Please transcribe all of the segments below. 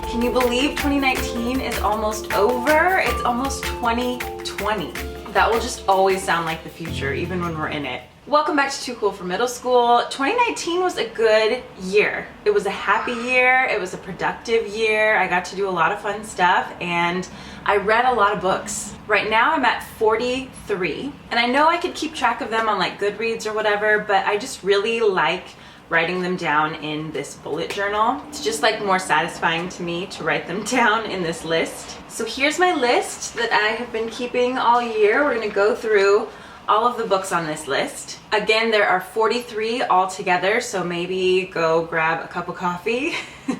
Can you believe 2019 is almost over? It's almost 2020. That will just always sound like the future, even when we're in it. Welcome back to Too Cool for Middle School. 2019 was a good year. It was a happy year. It was a productive year. I got to do a lot of fun stuff and I read a lot of books. Right now I'm at 43 and I know I could keep track of them on like Goodreads or whatever, but I just really like writing them down in this bullet journal. It's just like more satisfying to me to write them down in this list. So here's my list that I have been keeping all year. We're gonna go through all of the books on this list. Again, there are 43 altogether, so maybe go grab a cup of coffee.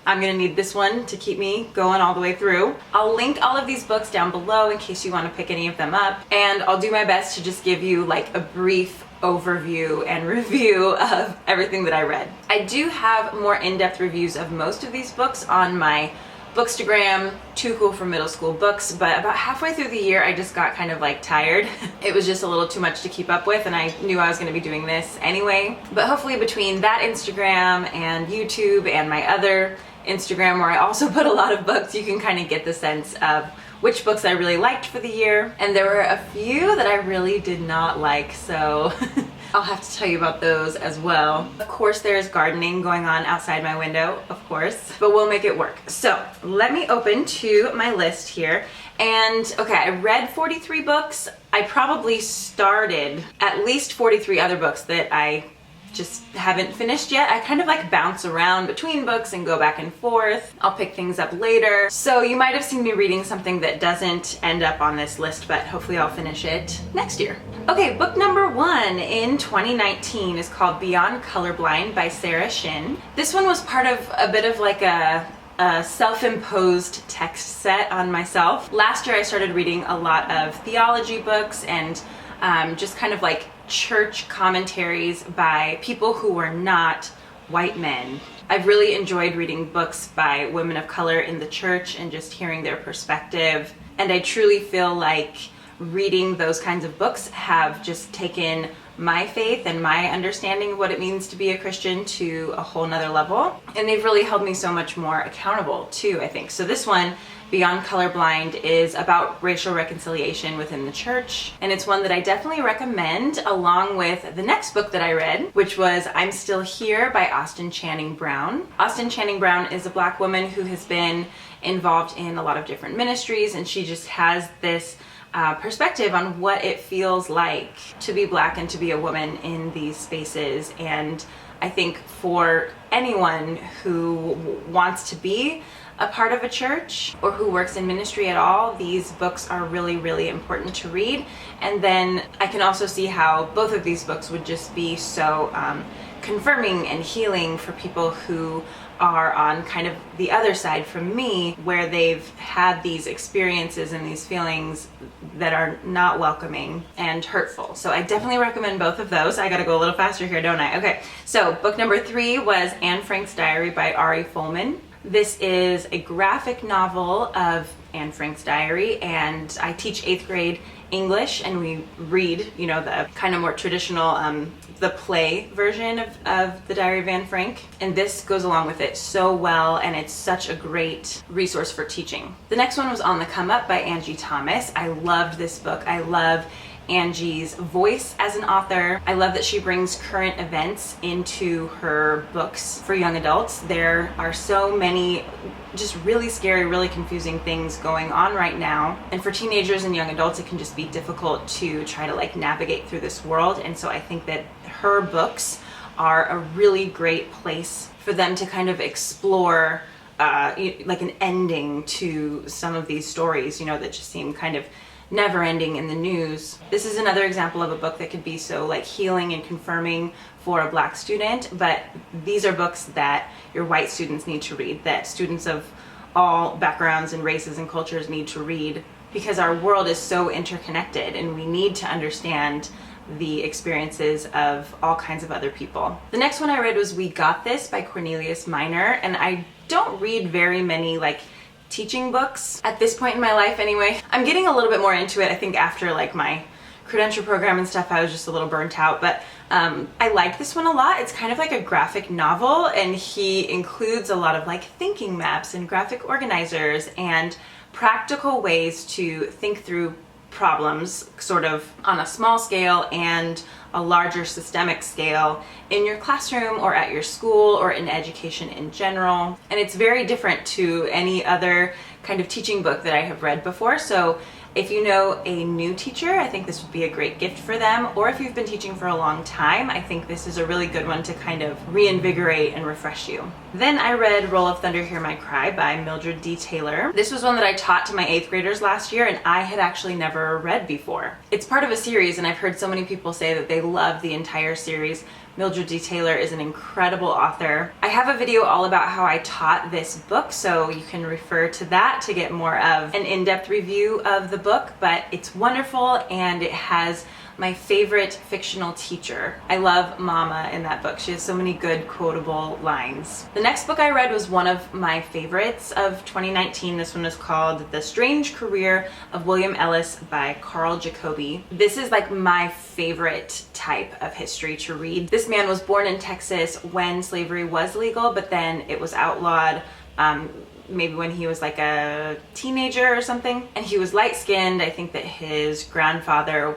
I'm gonna need this one to keep me going all the way through. I'll link all of these books down below in case you wanna pick any of them up, and I'll do my best to just give you like a brief overview and review of everything that I read. I do have more in-depth reviews of most of these books on my Bookstagram, Too Cool for Middle School Books, but about halfway through the year I just got kind of like tired. It was just a little too much to keep up with and I knew I was going to be doing this anyway. But hopefully between that Instagram and YouTube and my other Instagram where I also put a lot of books, you can kind of get the sense of which books I really liked for the year. And there were a few that I really did not like, so I'll have to tell you about those as well. Of course, there's gardening going on outside my window, of course, but we'll make it work. So let me open to my list here. And okay, I read 43 books. I probably started at least 43 other books that I just haven't finished yet. I kind of like bounce around between books and go back and forth. I'll pick things up later. So you might have seen me reading something that doesn't end up on this list, but hopefully I'll finish it next year. Okay, book number 1 in 2019 is called Beyond Colorblind by Sarah Shin. This one was part of a bit of like a self-imposed text set on myself. Last year I started reading a lot of theology books and just kind of like church commentaries by people who were not white men. I've really enjoyed reading books by women of color in the church and just hearing their perspective. And I truly feel like reading those kinds of books have just taken my faith and my understanding of what it means to be a Christian to a whole nother level. And they've really held me so much more accountable too, I think. So this one, Beyond Colorblind, is about racial reconciliation within the church. And it's one that I definitely recommend along with the next book that I read, which was I'm Still Here by Austin Channing Brown. Austin Channing Brown is a Black woman who has been involved in a lot of different ministries, and she just has this perspective on what it feels like to be Black and to be a woman in these spaces. And I think for anyone who wants to be a part of a church or who works in ministry at all, these books are really, really important to read. And then I can also see how both of these books would just be so confirming and healing for people who are on kind of the other side from me, where they've had these experiences and these feelings that are not welcoming and hurtful. So I definitely recommend both of those. I gotta go a little faster here, don't I? Okay, so book number 3 was Anne Frank's Diary by Ari Folman. This is a graphic novel of Anne Frank's diary, and I teach 8th grade English, and we read, you know, the kind of more traditional, the play version of the Diary of Anne Frank, and this goes along with it so well, and it's such a great resource for teaching. The next one was On the Come Up by Angie Thomas. I loved this book. I love Angie's voice as an author. I love that she brings current events into her books for young adults. There are so many just really scary, really confusing things going on right now. And for teenagers and young adults, it can just be difficult to try to like navigate through this world. And so I think that her books are a really great place for them to kind of explore like an ending to some of these stories, you know, that just seem kind of never ending in the news. This is another example of a book that could be so like healing and confirming for a Black student, but these are books that your white students need to read, that students of all backgrounds and races and cultures need to read, because our world is so interconnected and we need to understand the experiences of all kinds of other people. The next one I read was We Got This by Cornelius Minor, and I don't read very many like teaching books at this point in my life anyway. I'm getting a little bit more into it, I think, after like my credential program and stuff, I was just a little burnt out, but I like this one a lot. It's kind of like a graphic novel, and he includes a lot of like thinking maps and graphic organizers and practical ways to think through problems sort of on a small scale and a larger systemic scale in your classroom or at your school or in education in general. And it's very different to any other kind of teaching book that I have read before. So if you know a new teacher, I think this would be a great gift for them. Or if you've been teaching for a long time, I think this is a really good one to kind of reinvigorate and refresh you. Then I read Roll of Thunder, Hear My Cry by Mildred D. Taylor. This was one that I taught to my 8th graders last year, and I had actually never read before. It's part of a series, and I've heard so many people say that they love the entire series. Mildred D. Taylor is an incredible author. I have a video all about how I taught this book, so you can refer to that to get more of an in-depth review of the book, but it's wonderful and it has my favorite fictional teacher. I love Mama in that book. She has so many good quotable lines. The next book I read was one of my favorites of 2019. This one is called The Strange Career of William Ellis by Carl Jacobi. This is like my favorite type of history to read. This man was born in Texas when slavery was legal, but then it was outlawed maybe when he was like a teenager or something, and he was light-skinned. I think that his grandfather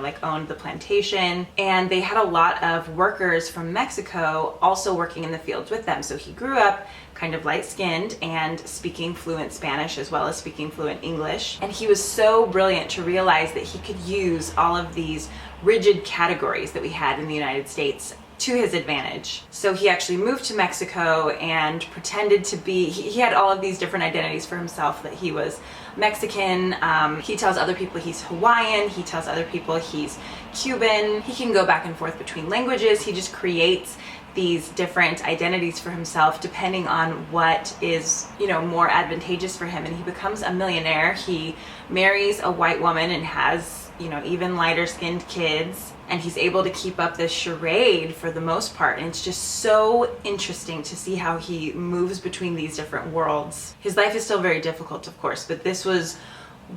like owned the plantation, and they had a lot of workers from Mexico also working in the fields with them. So he grew up kind of light-skinned and speaking fluent Spanish as well as speaking fluent English, and he was so brilliant to realize that he could use all of these rigid categories that we had in the United States to his advantage. So he actually moved to Mexico and pretended to be, he had all of these different identities for himself, that he was Mexican. He tells other people he's Hawaiian. He tells other people he's Cuban. He can go back and forth between languages. He just creates these different identities for himself depending on what is, more advantageous for him. And he becomes a millionaire. He marries a white woman and has, even lighter skinned kids. And he's able to keep up this charade for the most part. And it's just so interesting to see how he moves between these different worlds. His life is still very difficult, of course, but this was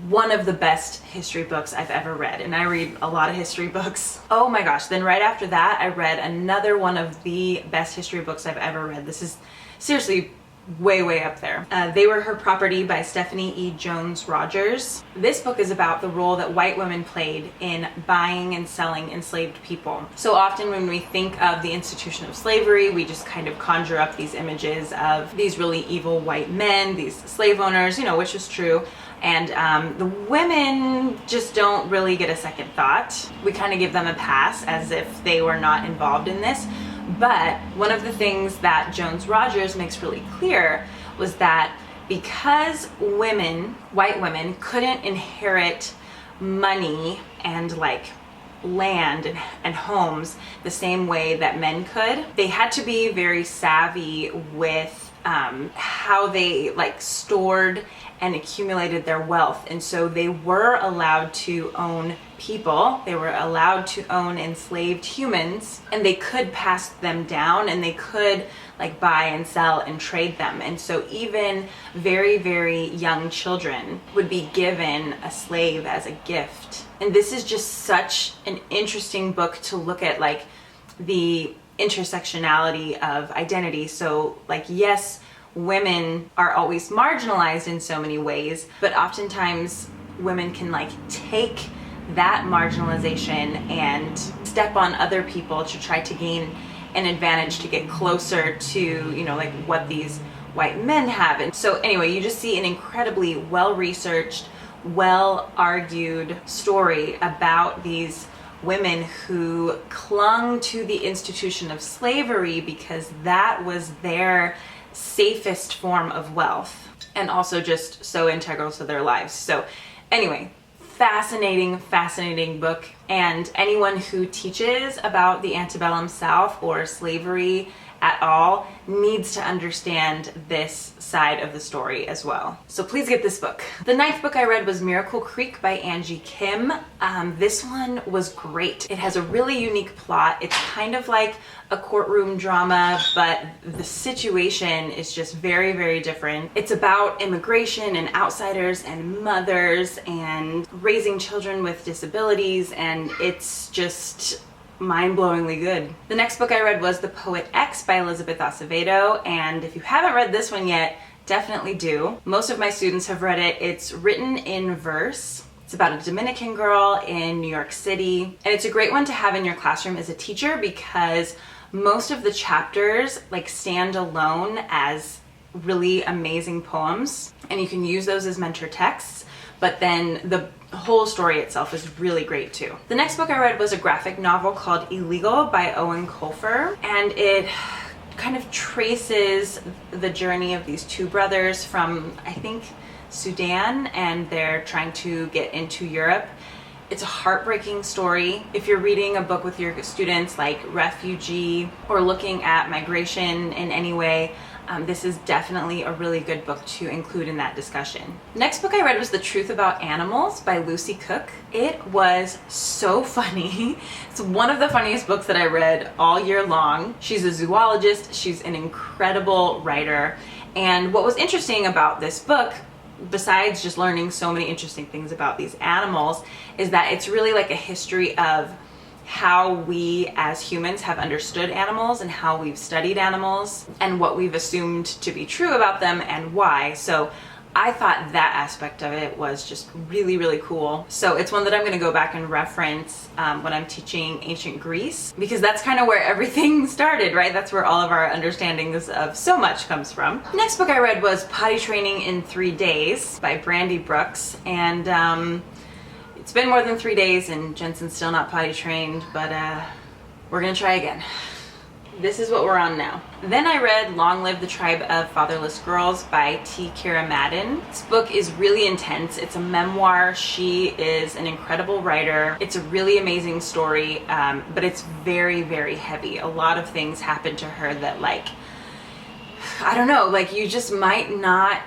one of the best history books I've ever read. And I read a lot of history books. Oh my gosh. Then right after that, I read another one of the best history books I've ever read. This is seriously way up there. They Were Her Property by Stephanie E. Jones Rogers. This book is about the role that white women played in buying and selling enslaved people. So often when we think of the institution of slavery, we just kind of conjure up these images of these really evil white men, these slave owners, which is true. And the women just don't really get a second thought. We kind of give them a pass as if they were not involved in this. But one of the things that Jones Rogers makes really clear was that because white women couldn't inherit money and like land and homes the same way that men could, they had to be very savvy with how they like stored and accumulated their wealth. And so they were allowed to own people, they were allowed to own enslaved humans, and they could pass them down, and they could like buy and sell and trade them. And so even very young children would be given a slave as a gift. And this is just such an interesting book to look at, like the intersectionality of identity. So like, yes, women are always marginalized in so many ways, but oftentimes women can like take that marginalization and step on other people to try to gain an advantage, to get closer to, like what these white men have. And so anyway, you just see an incredibly well-researched, well-argued story about these women who clung to the institution of slavery because that was their safest form of wealth, and also just so integral to their lives. So anyway, fascinating book. And anyone who teaches about the antebellum South or slavery at all needs to understand this side of the story as well. So please get this book. The 9th book I read was Miracle Creek by Angie Kim. This one was great. It has a really unique plot. It's kind of like a courtroom drama, but the situation is just very, very different. It's about immigration and outsiders and mothers and raising children with disabilities, and it's just mind-blowingly good. The next book I read was The Poet X by Elizabeth Acevedo, and if you haven't read this one yet, definitely do. Most of my students have read it. It's written in verse. It's about a Dominican girl in New York City, and it's a great one to have in your classroom as a teacher because most of the chapters like stand alone as really amazing poems, and you can use those as mentor texts, but then the whole story itself is really great too. The next book I read was a graphic novel called Illegal by Owen Colfer, and it kind of traces the journey of these two brothers from, I think, Sudan, and they're trying to get into Europe. It's a heartbreaking story. If you're reading a book with your students like refugee or looking at migration in any way, this is definitely a really good book to include in that discussion. Next book I read was The Truth About Animals by Lucy Cook. It was so funny. It's one of the funniest books that I read all year long. She's a zoologist. She's an incredible writer. And what was interesting about this book, besides just learning so many interesting things about these animals, is that it's really like a history of how we as humans have understood animals and how we've studied animals and what we've assumed to be true about them and why. So I thought that aspect of it was just really, really cool. So it's one that I'm going to go back and reference when I'm teaching ancient Greece, because that's kind of where everything started, right? That's where all of our understandings of so much comes from. Next book I read was Potty Training in 3 Days by Brandy Brooks, and it's been more than 3 days and Jensen's still not potty trained, but we're gonna try again. This is what we're on now. Then I read Long Live the Tribe of Fatherless Girls by T. Kira Madden. This book is really intense. It's a memoir. She is an incredible writer. It's a really amazing story, but it's very, very heavy. A lot of things happen to her that, like, I don't know, like you just might not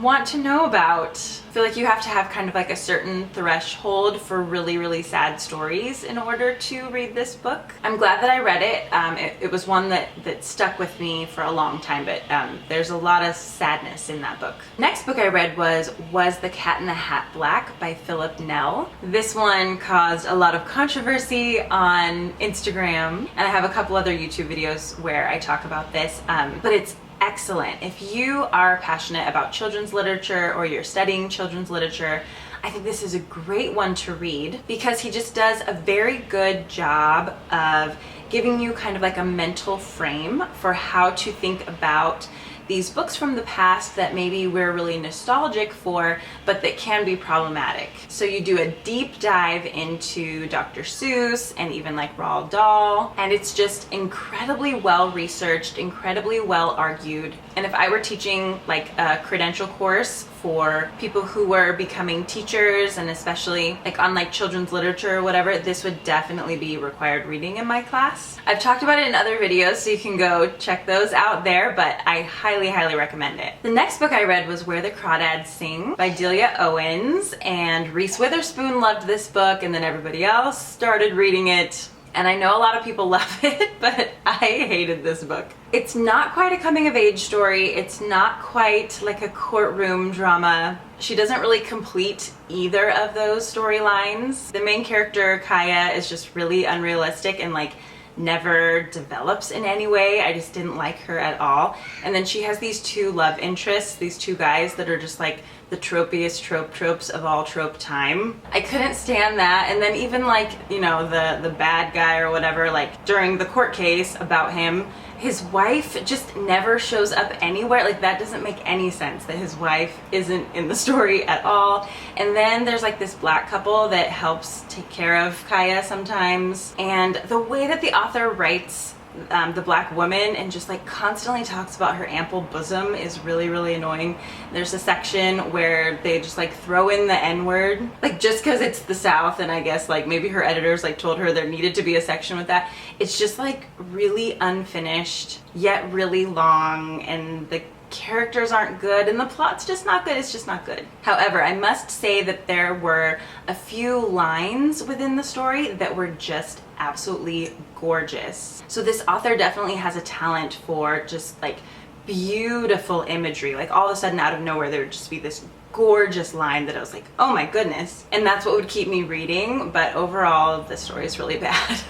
want to know about. I feel like you have to have kind of like a certain threshold for really, really sad stories in order to read this book. I'm glad that I read it. It was one that stuck with me for a long time, but there's a lot of sadness in that book. Next book I read was the Cat in the Hat Black by Philip Nell. This one caused a lot of controversy on Instagram, and I have a couple other YouTube videos where I talk about this, but it's excellent. If you are passionate about children's literature or you're studying children's literature, I think this is a great one to read because he just does a very good job of giving you kind of like a mental frame for how to think about these books from the past that maybe we're really nostalgic for, but that can be problematic. So you do a deep dive into Dr. Seuss and even like Roald Dahl, and it's just incredibly well researched, incredibly well argued. And if I were teaching like a credential course for people who were becoming teachers, and especially like on like children's literature or whatever, this would definitely be required reading in my class. I've talked about it in other videos, so you can go check those out there, but I highly, highly recommend it. The next book I read was Where the Crawdads Sing by Delia Owens, and Reese Witherspoon loved this book, and then everybody else started reading it. And I know a lot of people love it, but I hated this book. It's not quite a coming of age story. It's not quite like a courtroom drama. She doesn't really complete either of those storylines. The main character, Kaya, is just really unrealistic and like never develops in any way. I just didn't like her at all. And then she has these two love interests, these two guys that are just like the tropiest tropes of all trope time. I couldn't stand that. And then even like, you know, the bad guy or whatever, like during the court case about him, his wife just never shows up anywhere. Like that doesn't make any sense that his wife isn't in the story at all. And then there's like this black couple that helps take care of Kaya sometimes. And the way that the author writes the black woman and just like constantly talks about her ample bosom is really, really annoying. There's a section where they just like throw in the N-word, like just because it's the South, and I guess like maybe her editors like told her there needed to be a section with that. It's just like really unfinished, yet really long, and the characters aren't good and the plot's just not good. It's just not good. However, I must say that there were a few lines within the story that were just absolutely gorgeous. So this author definitely has a talent for just like beautiful imagery. Like all of a sudden out of nowhere there would just be this gorgeous line that I was like, oh my goodness. And that's what would keep me reading, but overall the story is really bad.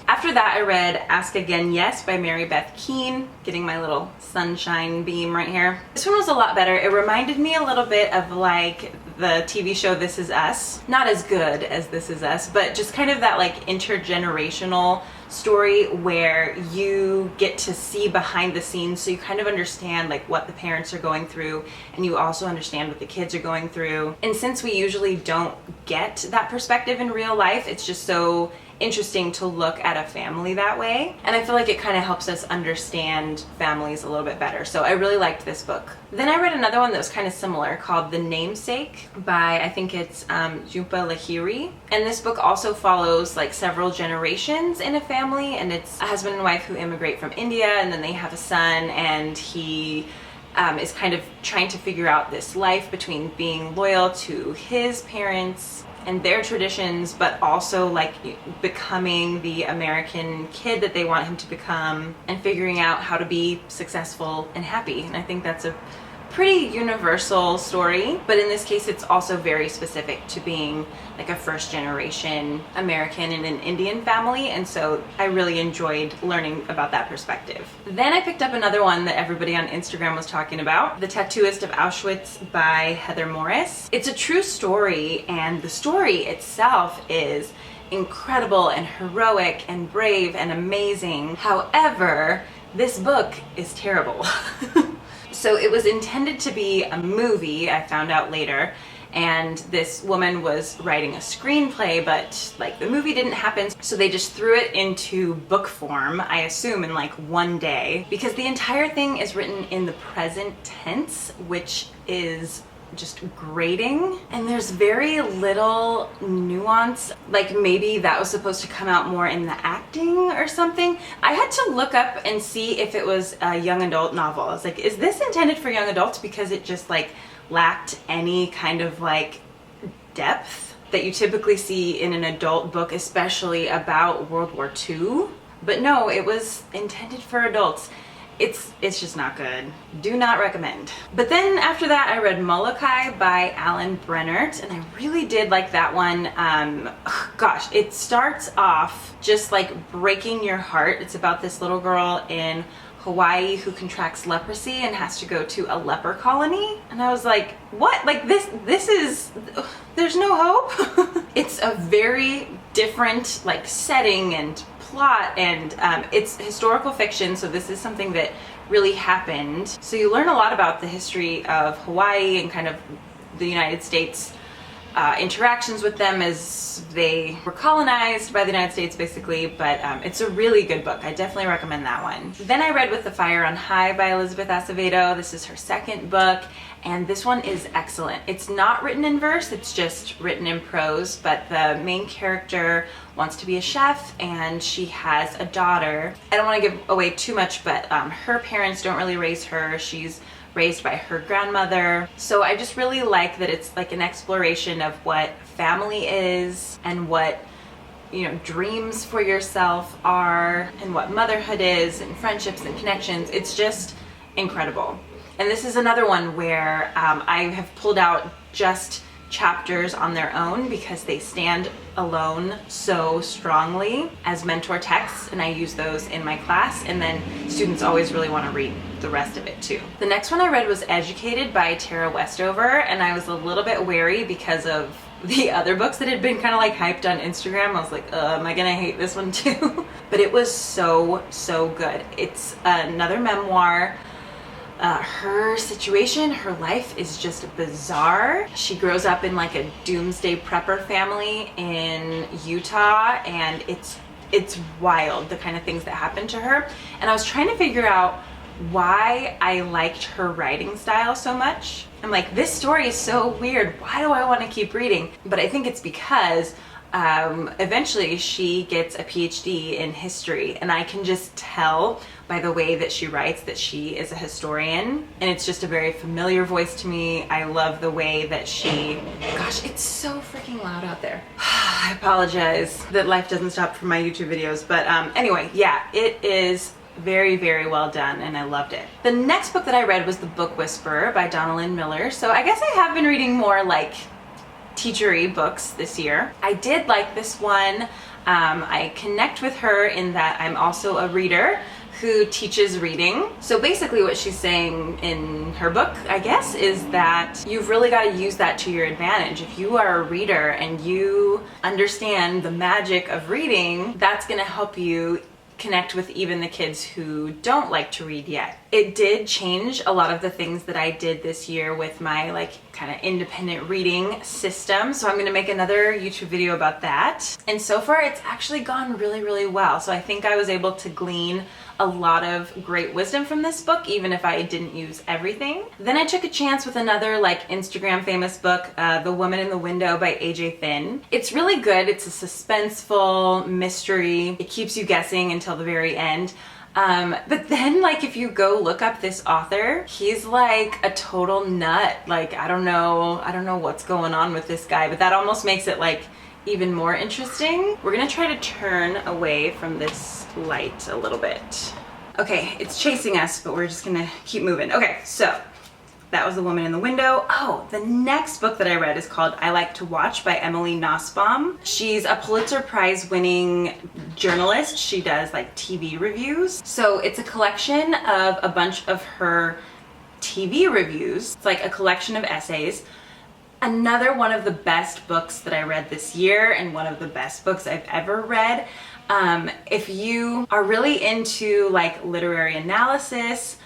After that, I read Ask Again Yes by Mary Beth Keane, getting my little sunshine beam right here. This one was a lot better. It reminded me a little bit of like the TV show This Is Us. Not as good as This Is Us, but just kind of that like intergenerational story where you get to see behind the scenes, so you kind of understand like what the parents are going through, and you also understand what the kids are going through. And since we usually don't get that perspective in real life, it's just so interesting to look at a family that way, and I feel like it kind of helps us understand families a little bit better. So I really liked this book. Then I read another one that was kind of similar called The Namesake by, I think it's Jhumpa Lahiri, and this book also follows like several generations in a family, and it's a husband and wife who immigrate from India, and then they have a son, and he is kind of trying to figure out this life between being loyal to his parents and their traditions, but also like becoming the American kid that they want him to become, and figuring out how to be successful and happy. And I think that's a pretty universal story, but in this case it's also very specific to being like a first generation American in an Indian family, and so I really enjoyed learning about that perspective. Then I picked up another one that everybody on Instagram was talking about, The Tattooist of Auschwitz by Heather Morris. It's a true story, and the story itself is incredible and heroic and brave and amazing. However, this book is terrible. So it was intended to be a movie, I found out later, and this woman was writing a screenplay, but like the movie didn't happen, so they just threw it into book form, I assume in like one day, because the entire thing is written in the present tense, which is just grating, and there's very little nuance. Like maybe that was supposed to come out more in the acting or something. I had to look up and see if it was a young adult novel. I was like, is this intended for young adults? Because it just like lacked any kind of like depth that you typically see in an adult book, especially about World War II. But no, it was intended for adults. It's just not good. Do not recommend. But then after that I read Molokai by Alan Brennert, and I really did like that one. Gosh, it starts off just like breaking your heart. It's about this little girl in Hawaii who contracts leprosy and has to go to a leper colony, and I was like, what? Like this is, there's no hope. It's a very different like setting and plot, and it's historical fiction, so this is something that really happened. So you learn a lot about the history of Hawaii and kind of the United States interactions with them as they were colonized by the United States basically, but it's a really good book. I definitely recommend that one. Then I read With the Fire on High by Elizabeth Acevedo. This is her second book, and this one is excellent. It's not written in verse, it's just written in prose, but the main character wants to be a chef and she has a daughter. I don't want to give away too much, but her parents don't really raise her. She's raised by her grandmother. So I just really like that it's like an exploration of what family is and what, you know, dreams for yourself are and what motherhood is and friendships and connections. It's just incredible. And this is another one where I have pulled out just chapters on their own because they stand alone so strongly as mentor texts, and I use those in my class, and then students always really want to read the rest of it too. The next one I read was Educated by Tara Westover, and I was a little bit wary because of the other books that had been kind of like hyped on Instagram. I was like, am I gonna hate this one too? But it was so good. It's another memoir. Her situation, her life is just bizarre. She grows up in like a doomsday prepper family in Utah, and it's it's wild, the kind of things that happen to her. And I was trying to figure out why I liked her writing style so much. I'm like, this story is so weird. Why do I want to keep reading? But I think it's because eventually she gets a PhD in history, and I can just tell by the way that she writes that she is a historian, and it's just a very familiar voice to me. I love the way that she, gosh, it's so freaking loud out there. I apologize that life doesn't stop for my YouTube videos, but anyway, yeah, it is very, very well done, and I loved it. The next book that I read was The Book Whisperer by Donalyn Miller. So I guess I have been reading more like teachery books this year. I did like this one. I connect with her in that I'm also a reader who teaches reading. So basically what she's saying in her book, I guess, is that you've really got to use that to your advantage. If you are a reader and you understand the magic of reading, that's going to help you connect with even the kids who don't like to read yet. It did change a lot of the things that I did this year with my like kind of independent reading system. So I'm going to make another YouTube video about that. And so far it's actually gone really, really well. So I think I was able to glean a lot of great wisdom from this book, even if I didn't use everything. Then I took a chance with another like Instagram famous book, The Woman in the Window by AJ Finn. It's really good. It's a suspenseful mystery. It keeps you guessing until the very end. But then like if you go look up this author, he's like a total nut. Like I don't know what's going on with this guy, but that almost makes it like even more interesting. We're gonna try to turn away from this light a little bit. Okay, it's chasing us, but we're just gonna keep moving. Okay, so that was The Woman in the Window. Oh, the next book that I read is called I Like to Watch by Emily Nussbaum. She's a Pulitzer Prize winning journalist. She does like TV reviews. So it's a collection of a bunch of her TV reviews. It's like a collection of essays. Another one of the best books that I read this year, and one of the best books I've ever read. If you are really into like literary analysis,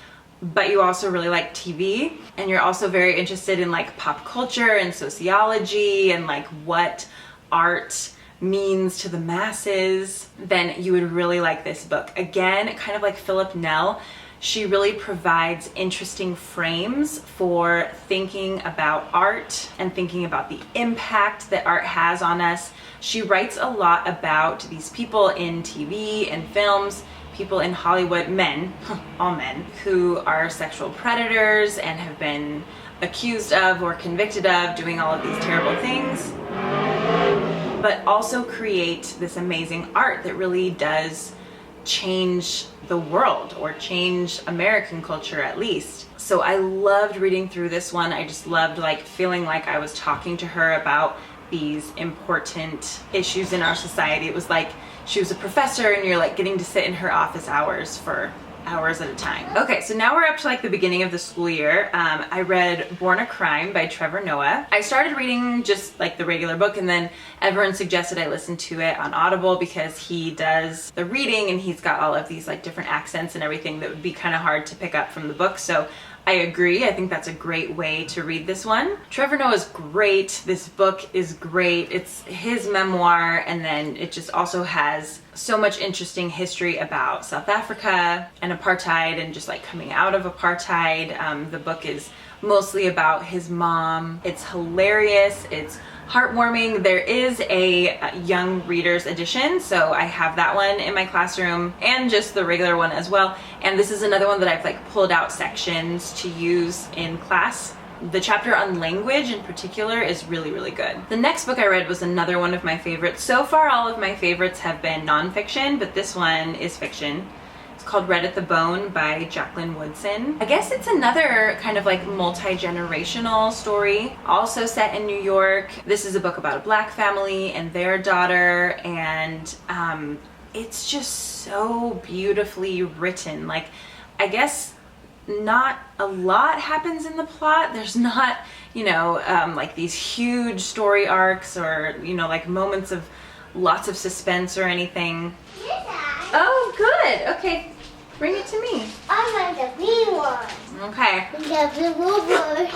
but you also really like TV, and you're also very interested in like pop culture and sociology and like what art means to the masses, then you would really like this book. Again, kind of like Philip Nell, she really provides interesting frames for thinking about art and thinking about the impact that art has on us. She writes a lot about these people in TV and films, people in Hollywood, men, all men, who are sexual predators and have been accused of or convicted of doing all of these terrible things, but also create this amazing art that really does change the world, or change American culture at least. So I loved reading through this one. I just loved like feeling like I was talking to her about these important issues in our society. It was like she was a professor and you're like getting to sit in her office hours for hours at a time. Okay, so now we're up to like the beginning of the school year. I read Born a Crime by Trevor Noah. I started reading just like the regular book, and then everyone suggested I listen to it on Audible because he does the reading and he's got all of these like different accents and everything that would be kind of hard to pick up from the book. So I agree. I think that's a great way to read this one. Trevor Noah is great. This book is great. It's his memoir, and then it just also has so much interesting history about South Africa and apartheid and just like coming out of apartheid. The book is mostly about his mom. It's hilarious. It's heartwarming. There is a young readers edition, so I have that one in my classroom, and just the regular one as well. And this is another one that I've like pulled out sections to use in class. The chapter on language in particular is really, really good. The next book I read was another one of my favorites. So far, all of my favorites have been nonfiction, but this one is fiction. It's called Red at the Bone by Jacqueline Woodson. I guess it's another kind of like multi-generational story, also set in New York. This is a book about a Black family and their daughter, and it's just so beautifully written. Like, I guess not a lot happens in the plot. There's not, you know, like these huge story arcs or, you know, like moments of lots of suspense or anything. Oh, good. Okay, bring it to me. I want the green one. Okay. The blue one.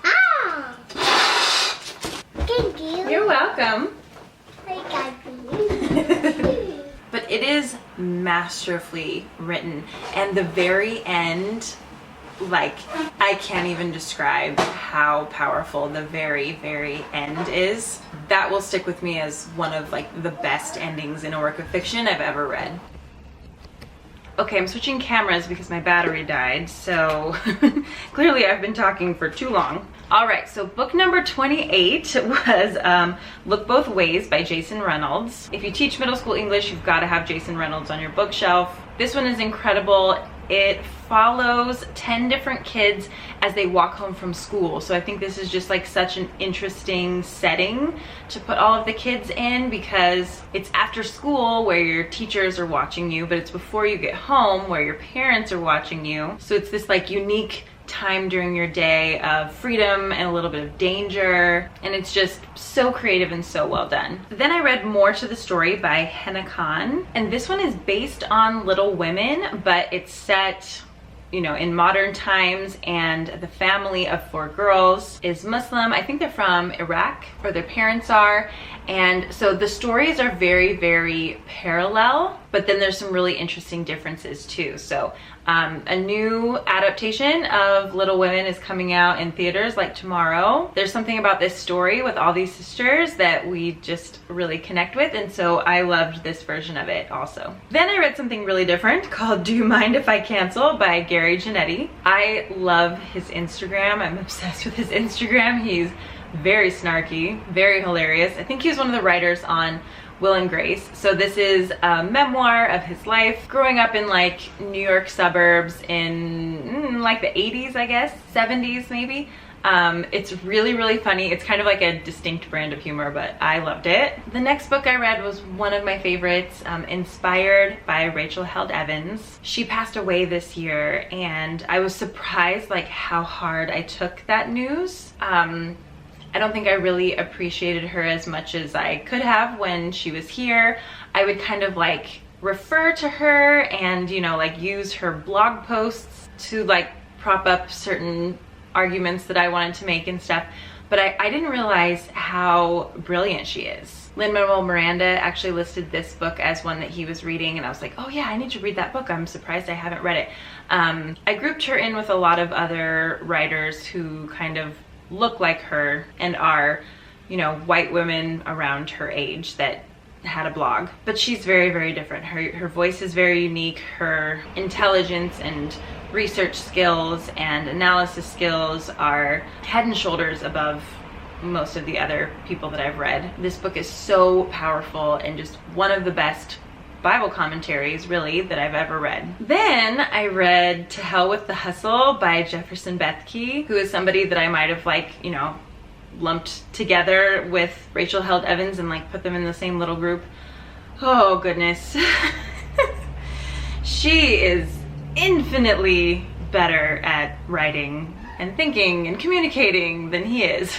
Ah! Thank you. You're welcome. I got you. But it is masterfully written, and the very end, like, I can't even describe how powerful the very, very end is. That will stick with me as one of like the best endings in a work of fiction I've ever read. Okay, I'm switching cameras because my battery died, so clearly I've been talking for too long. All right, so book number 28 was Look Both Ways by Jason Reynolds. If you teach middle school English, you've got to have Jason Reynolds on your bookshelf. This one is incredible. It follows 10 different kids as they walk home from school. So I think this is just like such an interesting setting to put all of the kids in, because it's after school where your teachers are watching you, but it's before you get home where your parents are watching you. So it's this like unique time during your day of freedom and a little bit of danger, and it's just so creative and so well done. Then I read More to the Story by Henna Khan, and this one is based on Little Women, but it's set, you know, in modern times, and the family of 4 girls is Muslim. I think they're from Iraq, or their parents are, and so the stories are very, very parallel, but then there's some really interesting differences too. So a new adaptation of Little Women is coming out in theaters like tomorrow. There's something about this story with all these sisters that we just really connect with, and so I loved this version of it also. Then I read something really different called Do You Mind If I Cancel by Gary Janetti. I love his Instagram. I'm obsessed with his Instagram. He's very snarky, very hilarious. I think he was one of the writers on Will and Grace. So this is a memoir of his life growing up in like New York suburbs in like the 80s, I guess, 70s maybe. It's really, really funny. It's kind of like a distinct brand of humor, but I loved it. The next book I read was one of my favorites, Inspired by Rachel Held Evans. She passed away this year, and I was surprised like how hard I took that news. I don't think I really appreciated her as much as I could have when she was here. I would kind of like refer to her and, you know, like use her blog posts to like prop up certain arguments that I wanted to make and stuff. But I didn't realize how brilliant she is. Lin-Manuel Miranda actually listed this book as one that he was reading, and I was like, oh yeah, I need to read that book. I'm surprised I haven't read it. I grouped her in with a lot of other writers who kind of look like her and are, you know, white women around her age that had a blog. But she's very, very different. Her voice is very unique. Her intelligence and research skills and analysis skills are head and shoulders above most of the other people that I've read. This book is so powerful and just one of the best Bible commentaries really that I've ever read. Then I read To Hell with the Hustle by Jefferson Bethke, who is somebody that I might have like, you know, lumped together with Rachel Held Evans and like put them in the same little group. Oh goodness. She is infinitely better at writing and thinking and communicating than he is.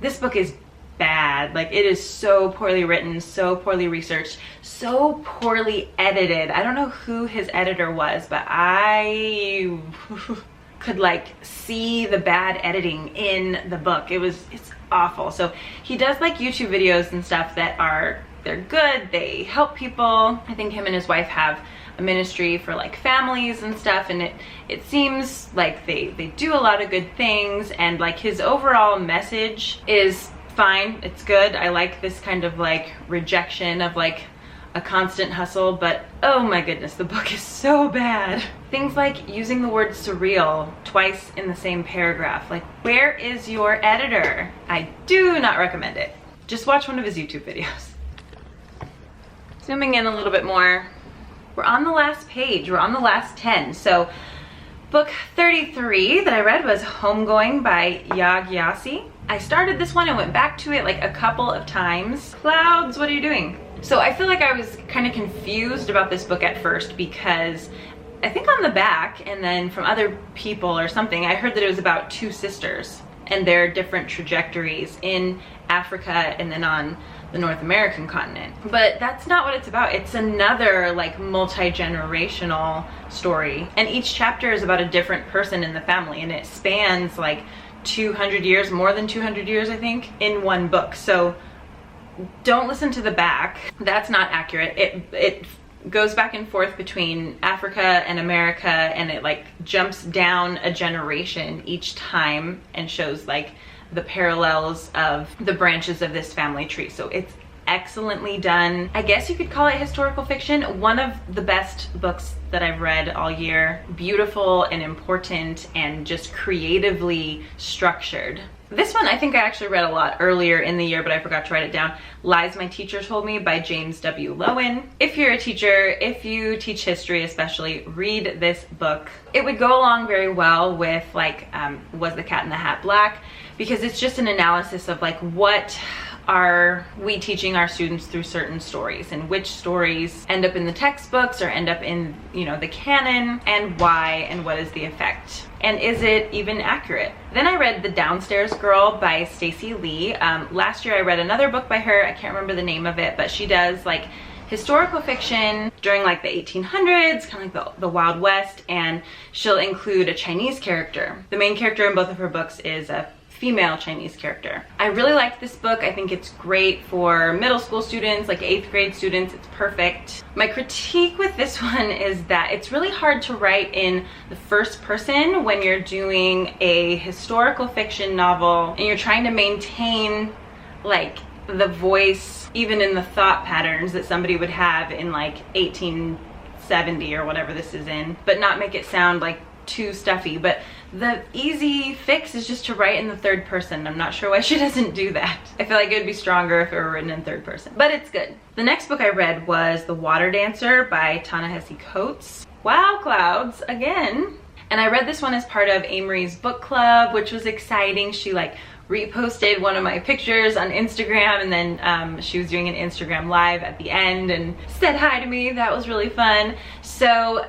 This book is bad. Like, it is so poorly written, so poorly researched, so poorly edited. I don't know who his editor was, but I could like see the bad editing in the book. It's awful. So he does like YouTube videos and stuff that they're good. They help people. I think him and his wife have a ministry for like families and stuff, and it seems like they do a lot of good things, and like his overall message is fine. It's good. I like this kind of like rejection of like a constant hustle, but oh my goodness, the book is so bad. Things like using the word surreal twice in the same paragraph. Like, where is your editor? I do not recommend it. Just watch one of his YouTube videos. Zooming in a little bit more, we're on the last page. We're on the last 10. So book 33 that I read was Homegoing by Yag Yassi. I started this one and went back to it like a couple of times. Clouds, what are you doing? So I feel like I was kind of confused about this book at first, because I think on the back and then from other people or something, I heard that it was about 2 sisters and their different trajectories in Africa and then on the North American continent. But that's not what it's about. It's another like multi-generational story, and each chapter is about a different person in the family, and it spans like 200 years, more than 200 years I think, in one book. So don't listen to the back. That's not accurate. It goes back and forth between Africa and America, and it like jumps down a generation each time and shows like the parallels of the branches of this family tree. So it's excellently done. I guess you could call it historical fiction. One of the best books that I've read all year. Beautiful and important and just creatively structured. This one I think I actually read a lot earlier in the year, but I forgot to write it down. Lies My Teacher Told Me by James W. Lowen. If you're a teacher, if you teach history especially, read this book. It would go along very well with like, Was the Cat in the Hat Black? Because it's just an analysis of like, what are we teaching our students through certain stories, and which stories end up in the textbooks or end up in, you know, the canon, and why, and what is the effect, and is it even accurate? Then I read The Downstairs Girl by Stacey Lee. Last year I read another book by her. I can't remember the name of it, but she does like historical fiction during like the 1800s, kind of like the Wild West, and she'll include a Chinese character. The main character in both of her books is a female Chinese character. I really liked this book. I think it's great for middle school students, like 8th grade students. It's perfect. My critique with this one is that it's really hard to write in the first person when you're doing a historical fiction novel and you're trying to maintain like the voice, even in the thought patterns that somebody would have in like 1870 or whatever this is in, but not make it sound like too stuffy. But the easy fix is just to write in the third person. I'm not sure why she doesn't do that. I feel like it would be stronger if it were written in third person, but it's good. The next book I read was The Water Dancer by Ta-Nehisi Coates. Wow, clouds again. And I read this one as part of Amory's book club, which was exciting. She like reposted one of my pictures on Instagram, and then she was doing an Instagram live at the end and said hi to me. That was really fun. So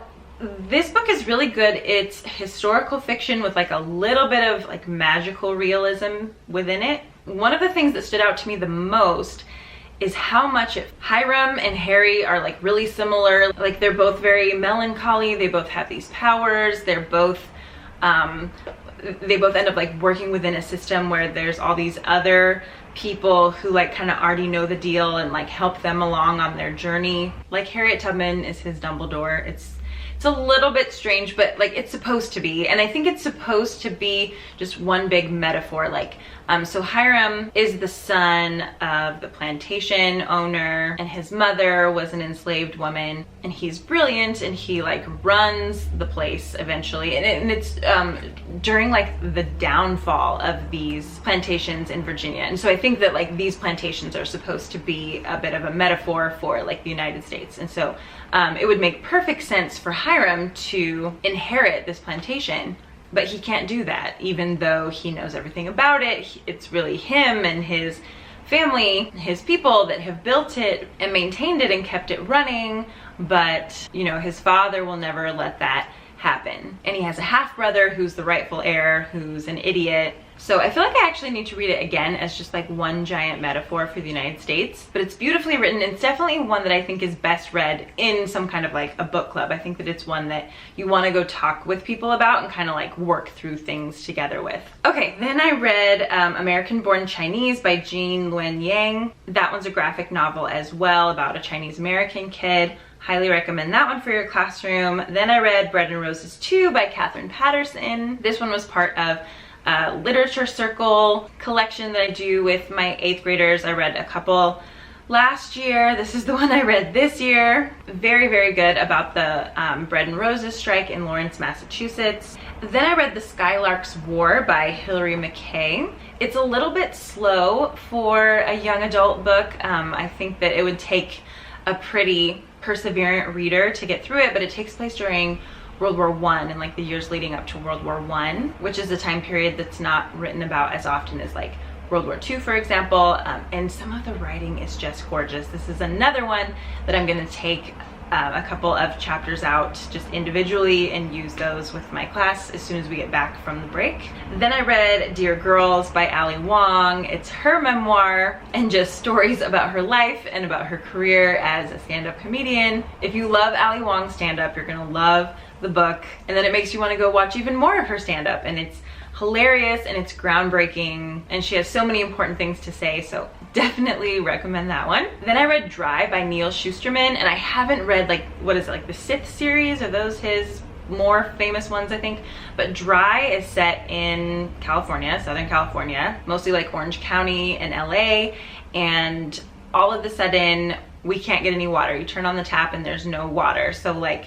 this book is really good. It's historical fiction with like a little bit of like magical realism within it. One of the things that stood out to me the most is how much Hiram and Harry are like really similar. Like they're both very melancholy. They both have these powers. They both end up like working within a system where there's all these other people who like kind of already know the deal and like help them along on their journey. Like Harriet Tubman is his Dumbledore. It's a little bit strange, but like it's supposed to be, and I think it's supposed to be just one big metaphor. Like so Hiram is the son of the plantation owner, and his mother was an enslaved woman, and he's brilliant, and he like runs the place eventually, and it's during like the downfall of these plantations in Virginia. And so I think that like these plantations are supposed to be a bit of a metaphor for like the United States, and so it would make perfect sense for Hiram to inherit this plantation, but he can't do that, even though he knows everything about it. It's really him and his family, his people that have built it and maintained it and kept it running, but you know, his father will never let that happen. And he has a half-brother who's the rightful heir, who's an idiot. So I feel like I actually need to read it again as just like one giant metaphor for the United States, but it's beautifully written. It's definitely one that I think is best read in some kind of like a book club. I think that it's one that you want to go talk with people about and kind of like work through things together with. Okay, then I read American Born Chinese by Jean Luen Yang. That one's a graphic novel as well about a Chinese American kid. Highly recommend that one for your classroom. Then I read Bread and Roses 2 by Catherine Patterson. This one was part of a literature circle collection that I do with my 8th graders. I read a couple last year. This is the one I read this year. Very, very good, about the Bread and Roses strike in Lawrence, Massachusetts. Then I read The Skylark's War by Hilary McKay. It's a little bit slow for a young adult book. I think that it would take a pretty perseverant reader to get through it, but it takes place during World War I and like the years leading up to World War I, which is a time period that's not written about as often as like World War II, for example. And some of the writing is just gorgeous. This is another one that I'm going to take a couple of chapters out just individually and use those with my class as soon as we get back from the break. Then I read Dear Girls by Ali Wong. It's her memoir and just stories about her life and about her career as a stand-up comedian. If you love Ali Wong's stand-up, you're gonna love the book, and then it makes you want to go watch even more of her stand-up, and it's hilarious and it's groundbreaking, and she has so many important things to say, so definitely recommend that one. Then I read Dry by Neil Shusterman, and I haven't read like, what is it, like the Sith series? Are those his more famous ones, I think? But Dry is set in California, Southern California, mostly like Orange County and LA, and all of a sudden we can't get any water. You turn on the tap and there's no water. So like,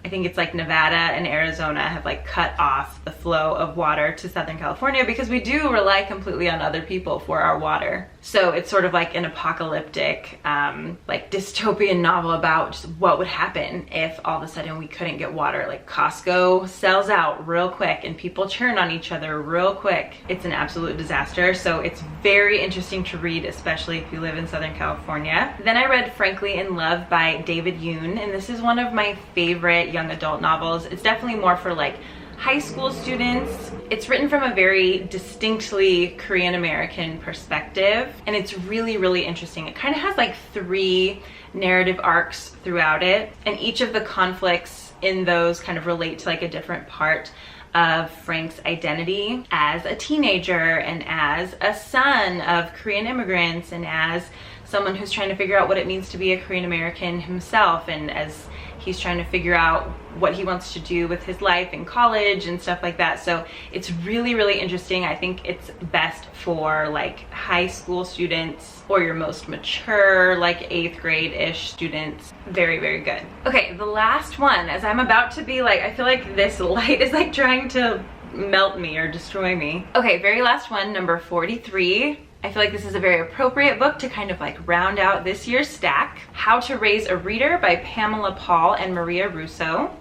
I think it's like Nevada and Arizona have like cut off the flow of water to Southern California because we do rely completely on other people for our water. So it's sort of like an apocalyptic, like dystopian novel about just what would happen if all of a sudden we couldn't get water. Like Costco sells out real quick and people turn on each other real quick. It's an absolute disaster. So it's very interesting to read, especially if you live in Southern California. Then I read Frankly in Love by David Yoon, and this is one of my favorite young adult novels. It's definitely more for like high school students. It's written from a very distinctly Korean American perspective, and it's really, really interesting. It kind of has like 3 narrative arcs throughout it, and each of the conflicts in those kind of relate to like a different part of Frank's identity as a teenager and as a son of Korean immigrants and as someone who's trying to figure out what it means to be a Korean American himself, and as he's trying to figure out what he wants to do with his life in college and stuff like that. So it's really, really interesting. I think it's best for like high school students or your most mature, like 8th grade-ish students. Very, very good. Okay, the last one, as I'm about to be like, I feel like this light is like trying to melt me or destroy me. Okay, very last one, number 43. I feel like this is a very appropriate book to kind of like round out this year's stack. How to Raise a Reader by Pamela Paul and Maria Russo.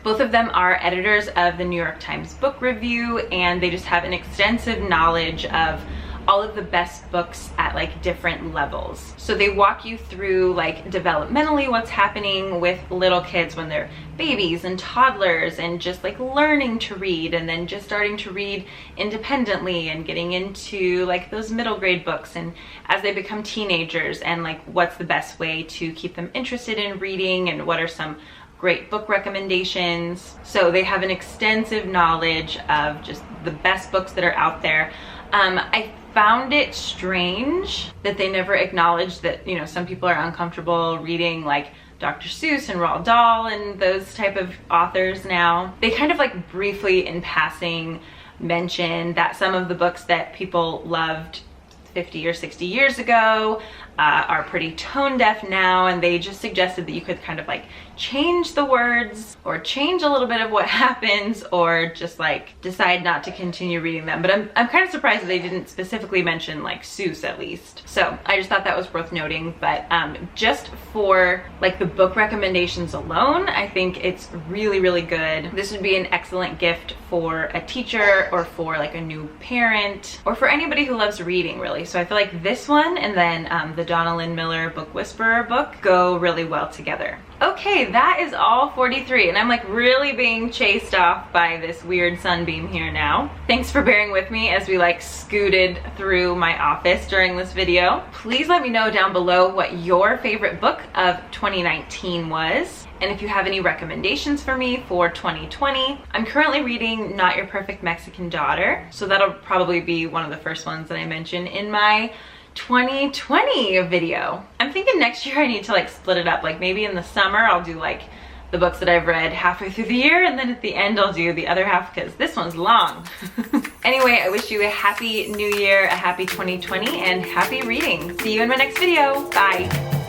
Both of them are editors of the New York Times Book Review, and they just have an extensive knowledge of all of the best books at like different levels. So they walk you through like developmentally what's happening with little kids when they're babies and toddlers and just like learning to read, and then just starting to read independently and getting into like those middle grade books, and as they become teenagers, and like what's the best way to keep them interested in reading, and what are some great book recommendations. So they have an extensive knowledge of just the best books that are out there. I found it strange that they never acknowledged that, you know, some people are uncomfortable reading like Dr. Seuss and Roald Dahl and those type of authors now. They kind of like briefly in passing mention that some of the books that people loved 50 or 60 years ago are pretty tone deaf now, and they just suggested that you could kind of like change the words or change a little bit of what happens, or just like decide not to continue reading them. But I'm kind of surprised that they didn't specifically mention like Seuss at least. So I just thought that was worth noting. But just for like the book recommendations alone, I think it's really, really good. This would be an excellent gift for a teacher or for like a new parent or for anybody who loves reading, really. So I feel like this one and then the Donna Lynn Miller Book Whisperer book go really well together. Okay, that is all 43, and I'm like really being chased off by this weird sunbeam here now. Thanks for bearing with me as we like scooted through my office during this video. Please let me know down below what your favorite book of 2019 was, and if you have any recommendations for me for 2020. I'm currently reading Not Your Perfect Mexican Daughter, so that'll probably be one of the first ones that I mention in my 2020 video. I'm thinking next year I need to like split it up. Like maybe in the summer I'll do like the books that I've read halfway through the year, and then at the end I'll do the other half because this one's long. Anyway, I wish you a happy new year, a happy 2020, and happy reading. See you in my next video. Bye.